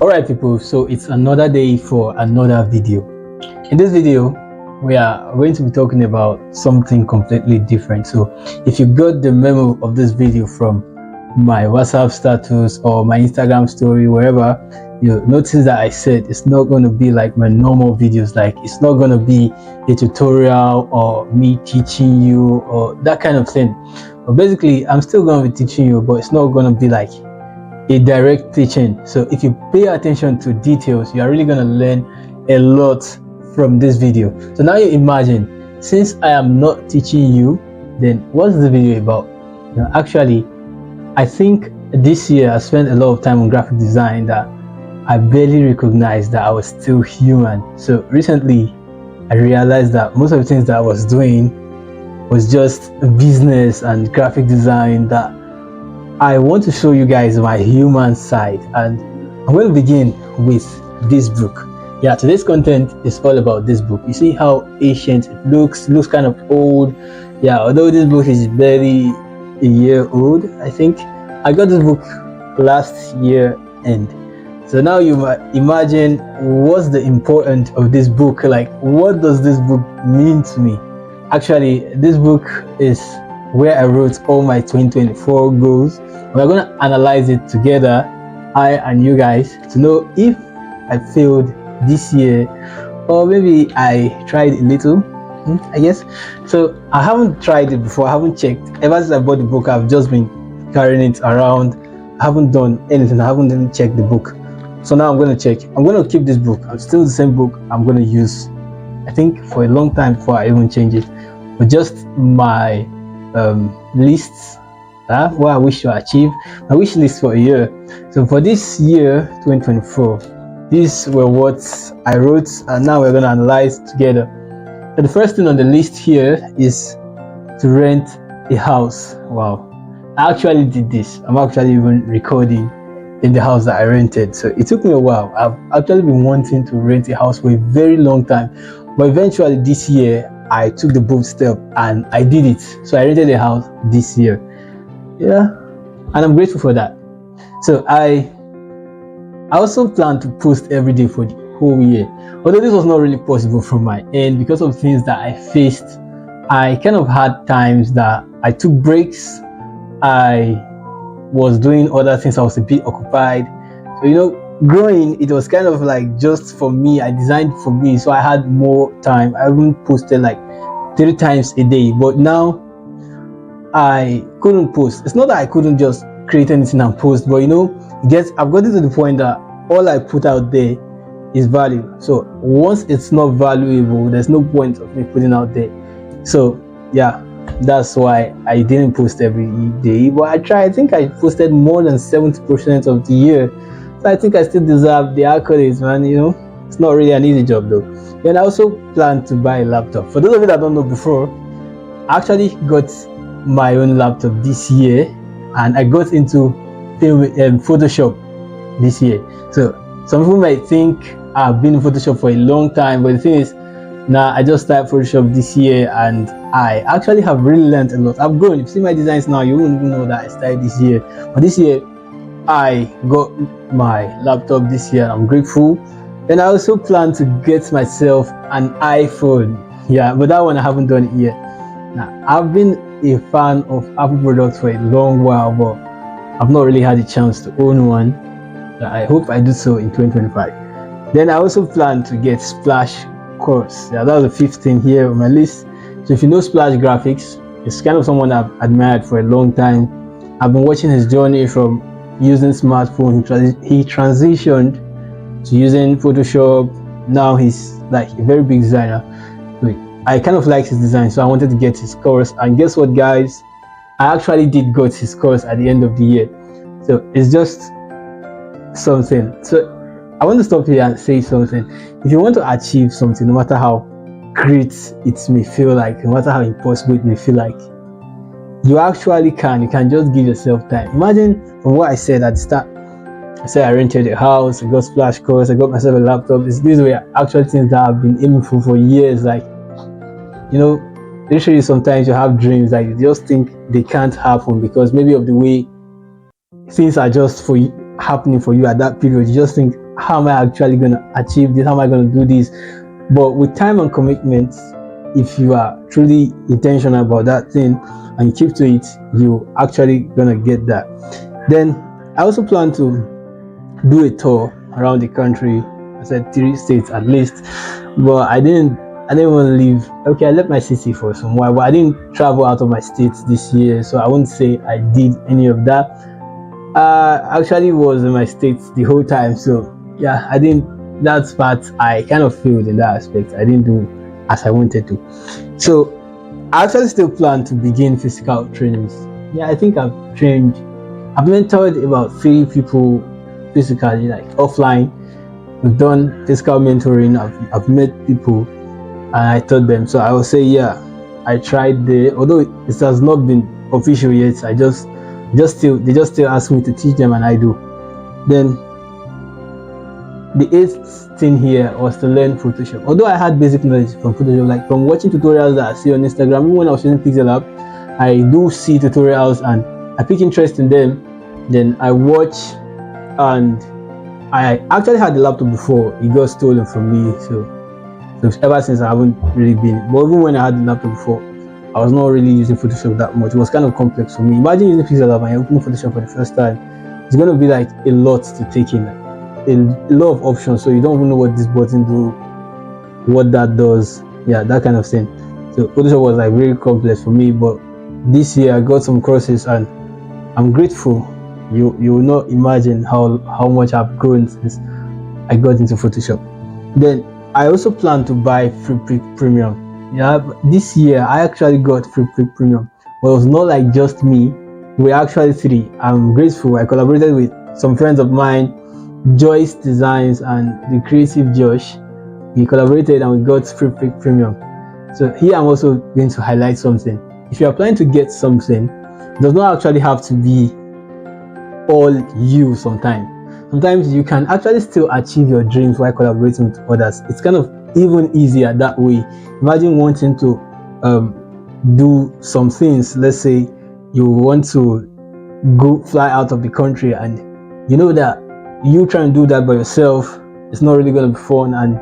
Alright people, so it's another day for another video. In this video we are going to be talking about something completely different. So if you got the memo of this video from my WhatsApp status or my Instagram story, wherever, you notice that I said it's not going to be like my normal videos. Like, it's not going to be a tutorial or me teaching you or that kind of thing. But basically I'm still going to be teaching you, but it's not going to be like a direct teaching. So if you pay attention to details, you are really going to learn a lot from this video. So now you imagine, since I am not teaching you, then what's the video about? Actually, I think this year I spent a lot of time on graphic design that I barely recognized that I was still human. So recently I realized that most of the things that I was doing was just business and graphic design, that I want to show you guys my human side, and I'm going to begin with this book. Yeah, today's content is all about this book. You see how ancient it looks kind of old. Yeah, although this book is barely a year old, I think I got this book last year end. So now you might imagine, what's the importance of this book? Like, what does this book mean to me? Actually, this book is where I wrote all my 2024 goals. We're going to analyze it together, I and you guys, to know if I failed this year or maybe I tried a little, I guess. So I haven't tried it before, I haven't checked. Ever since I bought the book, I've just been carrying it around. I haven't done anything, I haven't even checked the book. So now I'm going to check. I'm going to keep this book. I'm still the same book I'm going to use, I think, for a long time before I even change it. But just my lists, what I wish to achieve, my wish list for a year. So for this year 2024, these were what I wrote, and now we're going to analyze together. So the first thing on the list here is to rent a house. Wow, I actually did this. I'm actually even recording in the house that I rented. So it took me a while. I've actually been wanting to rent a house for a very long time, but eventually this year I took the bold step and I did it. So I rented a house this year. Yeah, and I'm grateful for that. So I also plan to post every day for the whole year. Although this was not really possible from my end because of things that I faced. I kind of had times that I took breaks. I was doing other things. I was a bit occupied. So growing, it was kind of like just for me. I designed for me, so I had more time. I even posted like 3 times a day, but now I couldn't post. It's not that I couldn't just create anything and post, but I've gotten to the point that all I put out there is value. So once it's not valuable, there's no point of me putting out there. So yeah, that's why I didn't post every day, but I tried. I think I posted more than 70% of the year. So I think I still deserve the accolades, man. It's not really an easy job though. Then I also plan to buy a laptop. For those of you that don't know, before, I actually got my own laptop this year, and I got into Photoshop this year. So some people might think I've been in Photoshop for a long time, but the thing is, I just started Photoshop this year, and I actually have really learned a lot. I've grown. If you see my designs now, you won't even know that I started this year. But this year I got my laptop this year. I'm grateful. Then I also plan to get myself an iPhone. Yeah, but that one I haven't done it yet. Now, I've been a fan of Apple products for a long while, but I've not really had a chance to own one. I hope I do so in 2025. Then I also plan to get Splash course. Yeah, that was the 5th thing here on my list. So if you know Splash Graphics, it's kind of someone I've admired for a long time. I've been watching his journey from using smartphone. He transitioned to using Photoshop. Now he's like a very big designer. I kind of like his design, so I wanted to get his course. And guess what, guys? I actually did get his course at the end of the year. So it's just something. So I want to stop here and say something. If you want to achieve something, no matter how great it may feel like, no matter how impossible it may feel like, you actually can. You can just give yourself time. Imagine from what I said at the start. I said I rented a house, I got Splash course, I got myself a laptop. These were actual things that I've been aiming for years. Like, literally sometimes you have dreams that you just think they can't happen because maybe of the way things are just for happening for you at that period. You just think, how am I actually going to achieve this? How am I going to do this? But with time and commitment, if you are truly intentional about that thing and you keep to it, you actually gonna get that. Then I also plan to do a tour around the country. I said 3 states at least, but I didn't want to leave. Okay, I left my city for some while, but I didn't travel out of my state this year, so I wouldn't say I did any of that. Actually was in my state the whole time, so yeah, I didn't. That part I kind of failed in that aspect. I didn't do as I wanted to. So I actually still plan to begin physical trainings. Yeah, I think I've mentored about 3 people physically, like offline. We've done physical mentoring. I've met people and I taught them. So I will say, yeah, I tried there. Although it has not been official yet, they just still ask me to teach them, and I do. Then the 8th thing here was to learn Photoshop. Although I had basic knowledge from Photoshop, like from watching tutorials that I see on Instagram, even when I was using Pixel Lab, I do see tutorials and I pick interest in them. Then I watch, and I actually had the laptop before it got stolen from me. So ever since I haven't really been. But even when I had the laptop before, I was not really using Photoshop that much. It was kind of complex for me. Imagine using Pixel Lab and you're opening Photoshop for the first time. It's going to be like a lot to take in. A lot of options, so you don't even know what this button do, what that does, yeah, that kind of thing. So Photoshop was like very complex for me, but this year I got some courses and I'm grateful. You will not imagine how much I've grown since I got into Photoshop. Then I also plan to buy FreePic Premium. Yeah, this year I actually got FreePic Premium, but it was not like just me. We actually 3. I'm grateful. I collaborated with some friends of mine, Joyce Designs and the creative Josh. We collaborated and we got FreePic Premium. So here I'm also going to highlight something. If you are planning to get something, it does not actually have to be all you. Sometimes you can actually still achieve your dreams while collaborating with others. It's kind of even easier that way. Imagine wanting to do some things. Let's say you want to go fly out of the country, and you know that you try and do that by yourself, it's not really going to be fun, and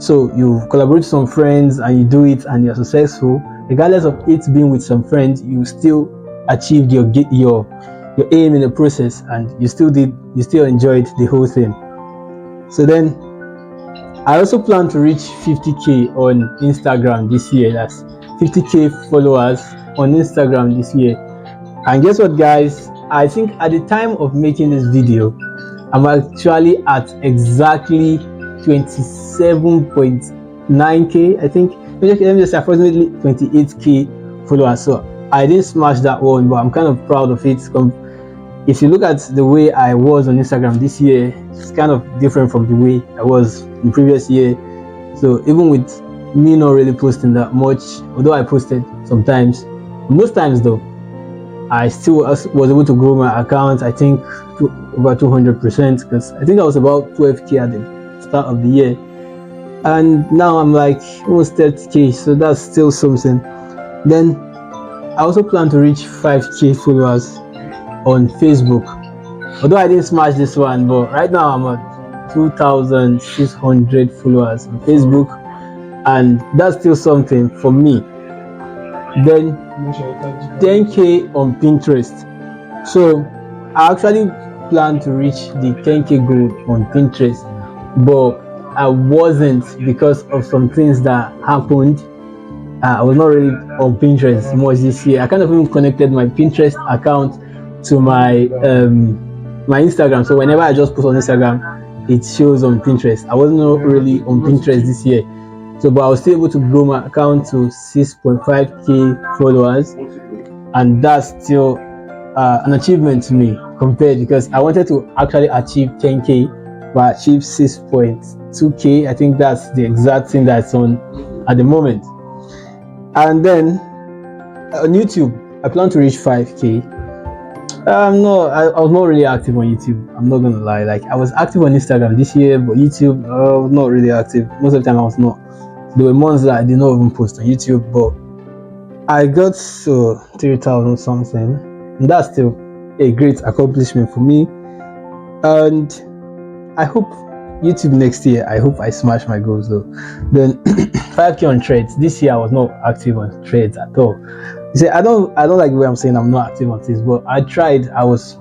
so you collaborate with some friends and you do it and you're successful. Regardless of it being with some friends, you still achieved your aim in the process, and you still enjoyed the whole thing. So then I also plan to reach 50k on Instagram this year. That's 50k followers on Instagram this year. And guess what, guys? I think at the time of making this video, I'm actually at exactly 27.9k. I think, let me just say approximately 28k followers. So I didn't smash that one, but I'm kind of proud of it. If you look at the way I was on Instagram this year, it's kind of different from the way I was in previous year. So even with me not really posting that much, although I posted sometimes, most times though, I still was able to grow my account, I think, to over 200%, because I think I was about 12k at the start of the year, and now I'm like almost 30k, so that's still something. Then I also plan to reach 5k followers on Facebook, although I didn't smash this one, but right now I'm at 2,600 followers on Facebook, and that's still something for me. Then 10k on Pinterest. So I actually plan to reach the 10k goal on Pinterest, but I wasn't because of some things that happened. I was not really on Pinterest much this year. I kind of even connected my Pinterest account to my my Instagram, so whenever I just post on Instagram, it shows on Pinterest. I wasn't really on Pinterest this year, so but I was still able to grow my account to 6.5k followers, and that's still an achievement to me compared, because I wanted to actually achieve 10k, but I achieved 6.2k. I think that's the exact thing that's on at the moment. And then on YouTube, I plan to reach 5k. No, I was not really active on YouTube. I'm not gonna lie. Like, I was active on Instagram this year, but YouTube, not really active. Most of the time I was not. There were months that I did not even post on YouTube, but I got to 3,000 something, and that's still a great accomplishment for me. And I hope YouTube next year, I hope I smash my goals though. Then 5K on Threads. This year I was not active on Threads at all. You see, I don't like the way I'm saying I'm not active on this, but I tried.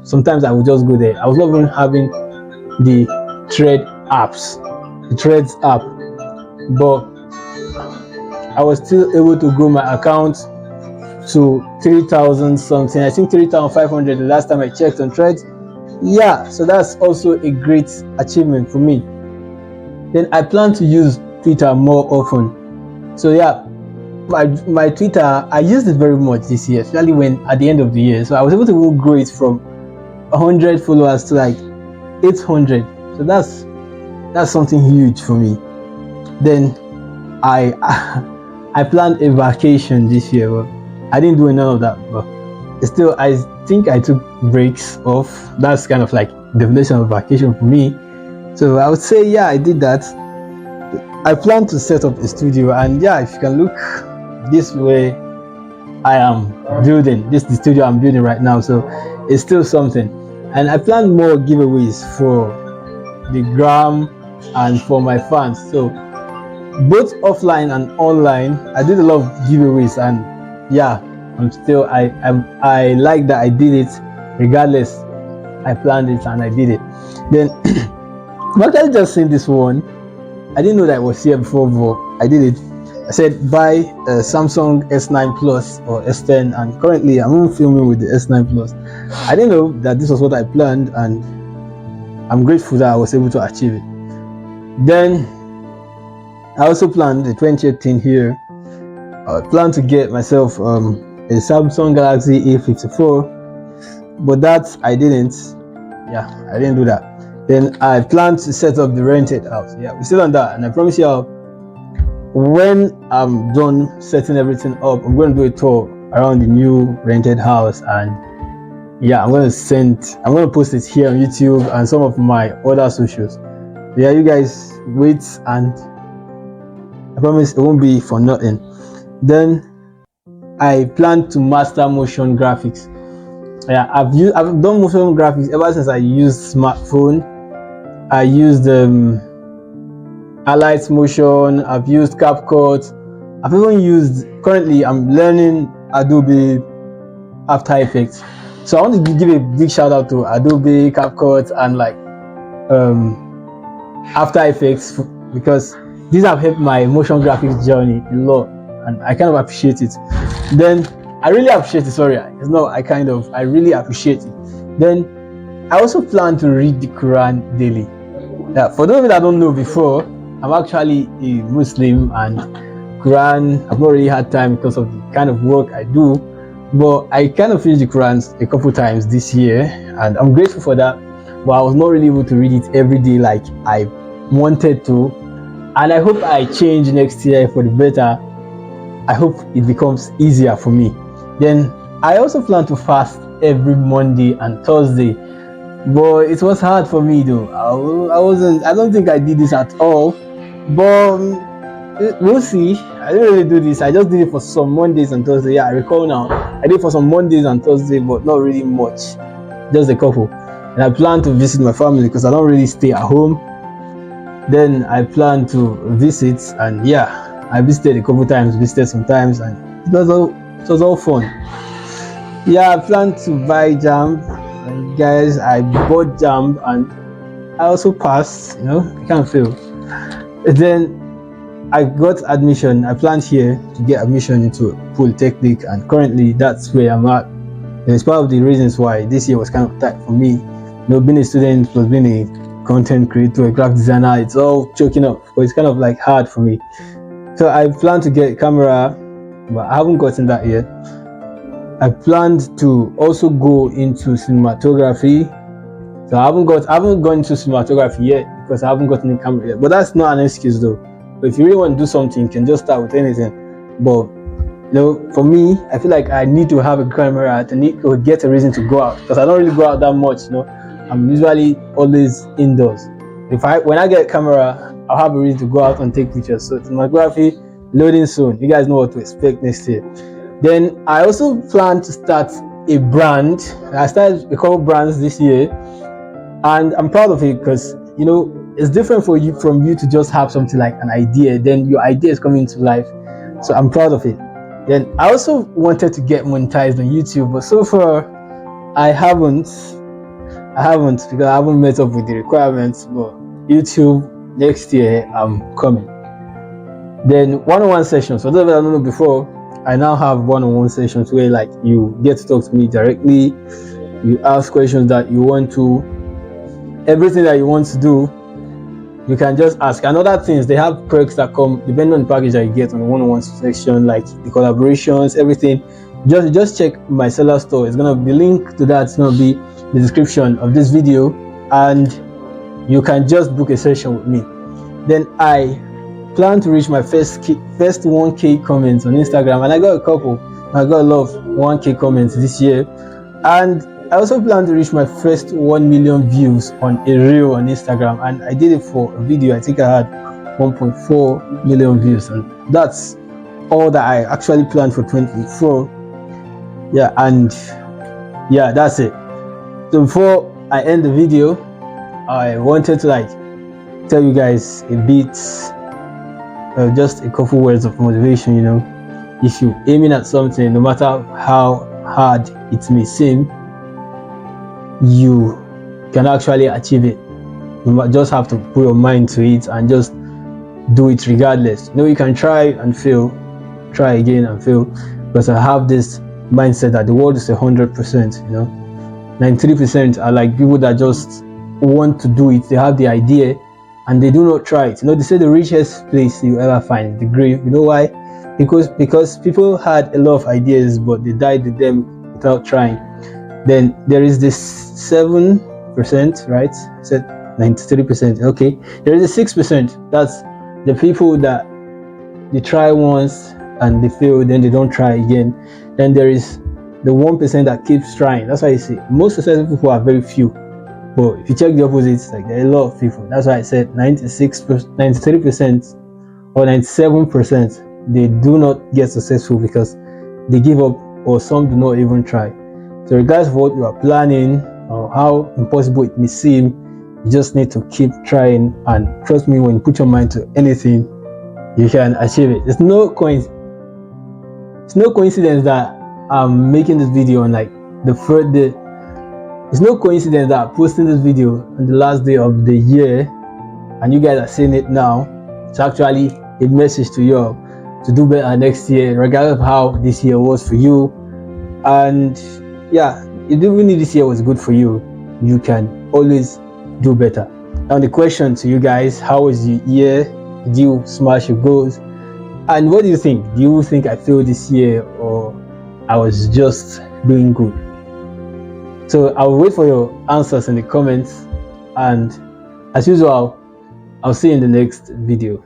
Sometimes I would just go there. I was not even having the the Threads app, but I was still able to grow my account to 3,000 something. I think 3,500 the last time I checked on Threads. Yeah, so that's also a great achievement for me. Then I plan to use Twitter more often. So yeah, my Twitter, I used it very much this year, especially when at the end of the year. So I was able to grow it from 100 followers to like 800. So that's something huge for me. Then I I planned a vacation this year, but I didn't do none of that. But still, I think I took breaks off. That's kind of like definition of vacation for me. So I would say, yeah, I did that. I plan to set up a studio, and yeah, if you can look this way, I am building. This is the studio I'm building right now, so it's still something. And I plan more giveaways for the gram and for my fans. So both offline and online, I did a lot of giveaways, and yeah, I like that I did it regardless. I planned it and I did it. Then I'm actually just seeing this one. I didn't know that it was here before, but I did it. I said buy a Samsung S9 Plus or S10, and currently I'm even filming with the S9 Plus. I didn't know that this was what I planned, and I'm grateful that I was able to achieve it. Then I also planned the 20th thing here. I plan to get myself a Samsung Galaxy A54, but that I didn't. Yeah, I didn't do that. Then I plan to set up the rented house. Yeah, we're still on that, and I promise you, when I'm done setting everything up, I'm going to do a tour around the new rented house, and yeah, I'm going to post it here on YouTube and some of my other socials. Yeah, you guys wait, and I promise it won't be for nothing. Then I plan to master motion graphics. Yeah, I've done motion graphics ever since I used smartphone. I used Alight Motion. I've used CapCut. I've even currently I'm learning Adobe After Effects. So I want to give a big shout out to Adobe, CapCut, and like After Effects, because these have helped my motion graphics journey a lot, and I kind of appreciate it. Then I really appreciate it. Sorry, it's not I really appreciate it. Then I also plan to read the Quran daily. Yeah, for those of you that don't know before, I'm actually a Muslim, and Quran, I've not really had time because of the kind of work I do, but I kind of finished the Quran a couple times this year, and I'm grateful for that. But I was not really able to read it every day like I wanted to, and I hope I change next year for the better. I hope it becomes easier for me. Then I also plan to fast every Monday and Thursday, but it was hard for me though. I don't think I did this at all, but we'll see. I didn't really do this. I just did it for some Mondays and Thursdays. Yeah, I recall now. I did it for some Mondays and Thursdays, but not really much, just a couple. And I plan to visit my family because I don't really stay at home. Then I plan to visit, and yeah, I visited a couple times, visited sometimes, and it was all fun. Yeah, I plan to buy jam, and guys, I bought jam, and I also passed. I can't fail. Then I got admission. I planned here to get admission into Polytechnic, and currently that's where I'm at. And it's part of the reasons why this year was kind of tight for me. Being a student plus being a content creator, a graphic designer, it's all choking up. But it's kind of like hard for me. So I plan to get a camera, but I haven't gotten that yet. I planned to also go into cinematography. So I haven't gone into cinematography yet because I haven't gotten a camera yet. But that's not an excuse though. But if you really want to do something, you can just start with anything. But for me, I feel like I need to have a camera to get a reason to go out, because I don't really go out that much. I'm usually always indoors. When I get a camera, I'll have a reason to go out and take pictures. So cinematography loading soon. You guys know what to expect next year. Then I also plan to start a brand. I started a couple brands this year. and I'm proud of it because it's different for you from you to just have something like an idea, then your idea is coming to life. So I'm proud of it. Then I also wanted to get monetized on YouTube, but so far I haven't because I haven't met up with the requirements. But YouTube next year I'm coming. Then one-on-one sessions. For those that I don't know before, I now have one-on-one sessions where like you get to talk to me directly. You ask questions that you want to, everything that you want to do, you can just ask. And other things, they have perks that come depending on the package that you get on the one-on-one section, like the collaborations, everything. Just check my seller store. It's gonna be linked to that. It's gonna be the description of this video, and you can just book a session with me. Then I plan to reach my first 1K comments on Instagram, and I got a couple. I got a lot of 1K comments this year, and I also plan to reach my first 1 million views on a reel on Instagram, and I did it for a video. I think I had 1.4 million views, and that's all that I actually planned for 2024. Yeah, and yeah, that's it. So before I end the video, I wanted to like tell you guys a bit, just a couple words of motivation. If you're aiming at something, no matter how hard it may seem, you can actually achieve it. You just have to put your mind to it and just do it regardless. You can try and fail, try again and fail, because I have this mindset that the world is 100%. 93% are like people that just want to do it. They have the idea and they do not try it. They say the richest place you ever find is the grave. You know why? Because people had a lot of ideas, but they died with them without trying. Then there is this 7%, right? I said 93%. Okay, there is a 6%. That's the people that they try once and they fail, then they don't try again. Then there is the 1% that keeps trying. That's why I say most successful people are very few. But if you check the opposites, like there are a lot of people. That's why I said 96%, 93% or 97%, they do not get successful because they give up, or some do not even try. So regardless of what you are planning or how impossible it may seem, you just need to keep trying, and trust me, when you put your mind to anything, you can achieve it. It's no coincidence that I'm making this video on like the third day. It's no coincidence that I'm posting this video on the last day of the year, and you guys are seeing it now. It's actually a message to you all to do better next year, regardless of how this year was for you. And yeah, even if this year was good for you, you can always do better. Now the question to you guys: how was your year? Did you smash your goals? And what do you think? Do you think I failed this year, or I was just doing good? So I'll wait for your answers in the comments, and as usual, I'll see you in the next video.